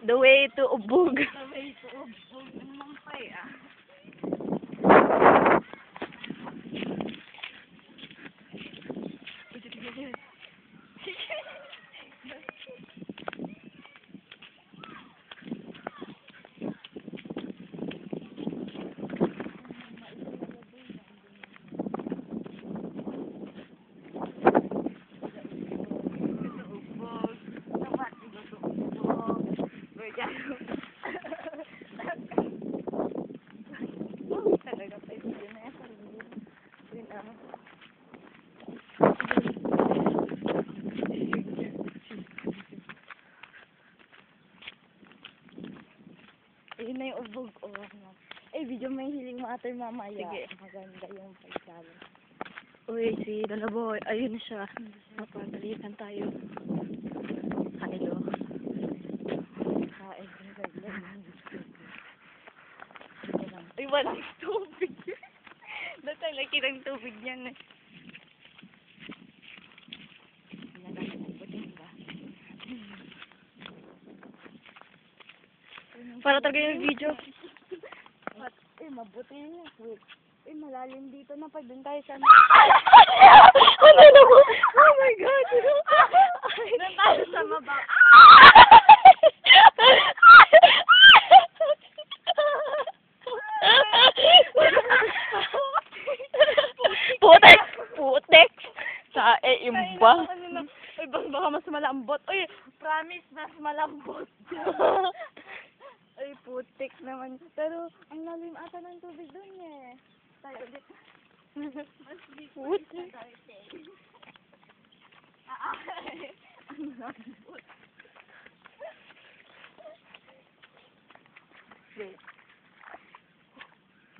The way to Ubog. The way to Ubog. Mampay ah. Ayun na yung Ubog. Oh, no. Video mo yung hiling matter mamaya. Sige. Maganda yung pagsalo. Uy, si Lalaboy. Ayun na siya. Napagalitan tayo. Hello. Ay, walang tubig. Dati laki ng tubig niyan eh. Para talaga yung video. Mabuti yun. Wait. Malalim dito na. Pag dun tayo sa... Ano na mo? Oh my God! Dun tayo sa mababa. Putek! Putek! Sa imba. Uy, baka mas malambot. Uy, promise, mas malambot. Ay, putik naman. Pero, ang lalim ata ng tubig dun eh. Tayo ulit. Mas Putik. Ang lambot. Wait.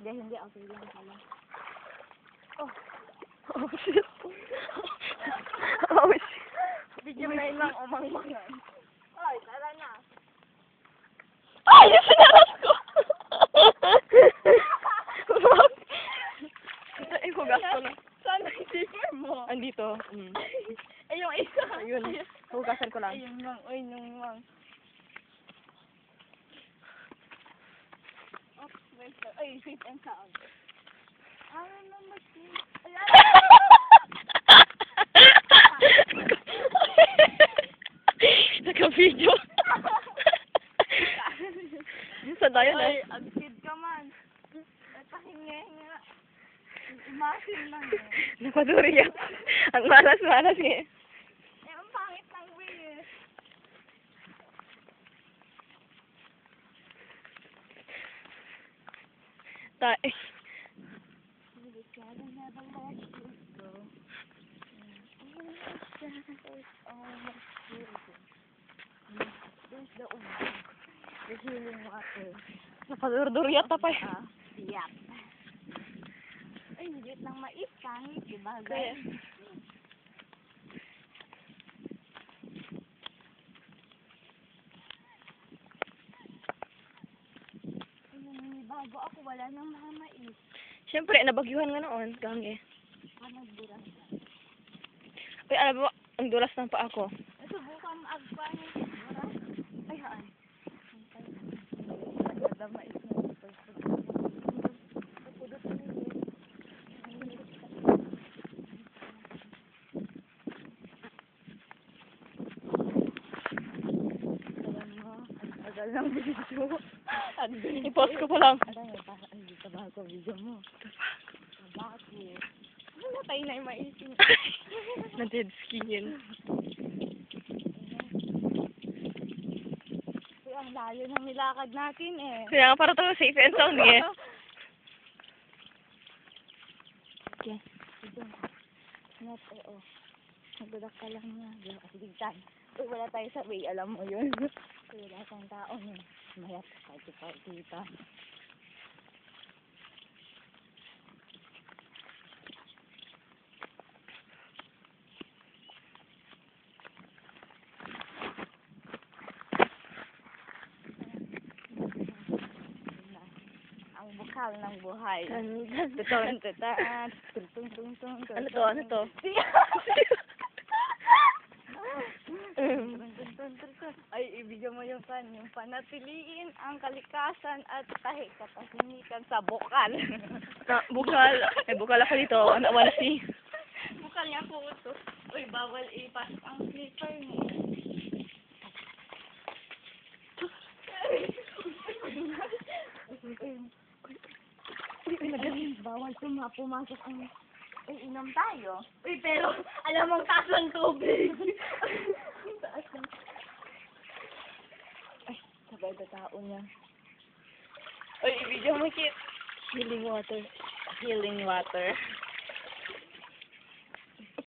Hindi. Okay lang pala. Oh. Oh, shit. Oh, shit. Video na lang umang-mangan. Ay, tara na. Ay, yung sinaras ko! Ay, hugas ko lang. Saan ang zipper mo? Andito. Ay, yung isa. Ayun. Hugasan ko lang. Ayun lang. Uy, nung lang. Oh, wait lang. Ay, safe and sound. Ano naman siya? Ay, Naka-video. Sa dayon ay, eh. agsid ka man. Pahinga-hinga. Imasin lang eh. Napaduri yan. Ang malas-malas eh. Ang pangit ng way eh. Tayo. There's the Ubog. The healing water. Napaduri yata pa eh. Yap. Ay, hindi lang mais. Pangit, diba? Kaya. Bago ako, wala nang mga mais. Siyempre, nabagyuhan nga noon. Gangi. Nagduras. Uy, alam mo, ang dulas ng paa ko. Ito, bukang agpan. Ay, haan. Ada mais na ito. Tagal ng video. I-post ko pa lang. Hindi tabago video mo. Tabago. Namatay na yung mais. Na-dead skin yun. Ang layo ng nilakad natin eh. Kaya nga para to safe and sound eh. Okay. Not eh, oh. Nagdadak ka lang na. Kasigigtan. Uy, wala tayo sa way. Alam mo yun. Uy, wala tayong tao yun. Mayat. Party pa. Ang bukal ng buhay. Tuton. Ano to? Ano to? Ay, ibigyan mo yung kan, yung panatiliin ang kalikasan at katahimikan sa bukal. Bukal. May bukal ako dito. Ano wala si... Bukal niya po ito. Uy, bawal ipasok ang slipper mo. Uy, magaling. Bawal pumasok ang... Uy, inom tayo. Uy, pero alam mong taas ng tubig. Taas ng... Ay, sabay na tao niya. Uy, ibigyan mo kit. Healing water. Healing water.